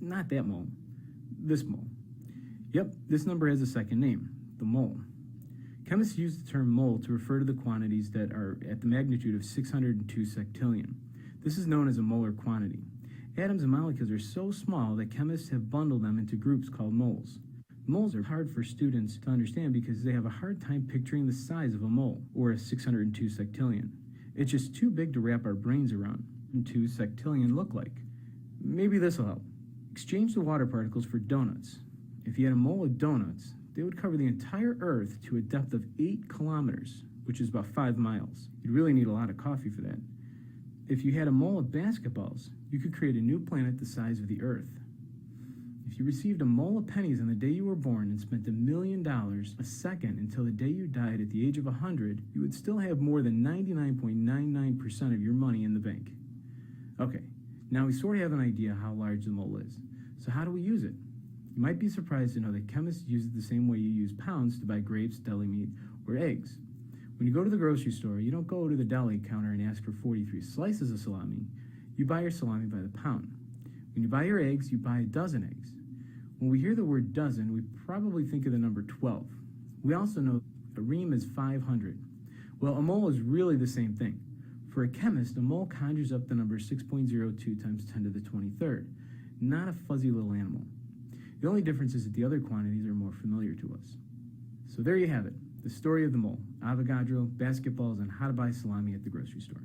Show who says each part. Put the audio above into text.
Speaker 1: Not that mole. This mole. Yep, this number has a second name, the mole. Chemists use the term mole to refer to the quantities that are at the magnitude of 602 sectillion. This is known as a molar quantity. Atoms and molecules are so small that chemists have bundled them into groups called moles. Moles are hard for students to understand because they have a hard time picturing the size of a mole, or a 602 sectillion. It's just too big to wrap our brains around. And 2 sectillion look like. Maybe this will help. Exchange the water particles for donuts. If you had a mole of donuts, they would cover the entire Earth to a depth of 8 kilometers, which is about 5 miles. You'd really need a lot of coffee for that. If you had a mole of basketballs, you could create a new planet the size of the Earth. If you received a mole of pennies on the day you were born and spent $1 million a second until the day you died at the age of 100, you would still have more than 99.99% of your money in the bank. Okay, now we sort of have an idea how large the mole is. So how do we use it? You might be surprised to know that chemists use it the same way you use pounds to buy grapes, deli meat, or eggs. When you go to the grocery store, you don't go to the deli counter and ask for 43 slices of salami. You buy your salami by the pound. When you buy your eggs, you buy a dozen eggs. When we hear the word dozen, we probably think of the number 12. We also know a ream is 500. Well, a mole is really the same thing. For a chemist, a mole conjures up the number 6.02 times 10 to the 23rd, not a fuzzy little animal. The only difference is that the other quantities are more familiar to us. So there you have it, the story of the mole, Avogadro, basketballs, and how to buy salami at the grocery store.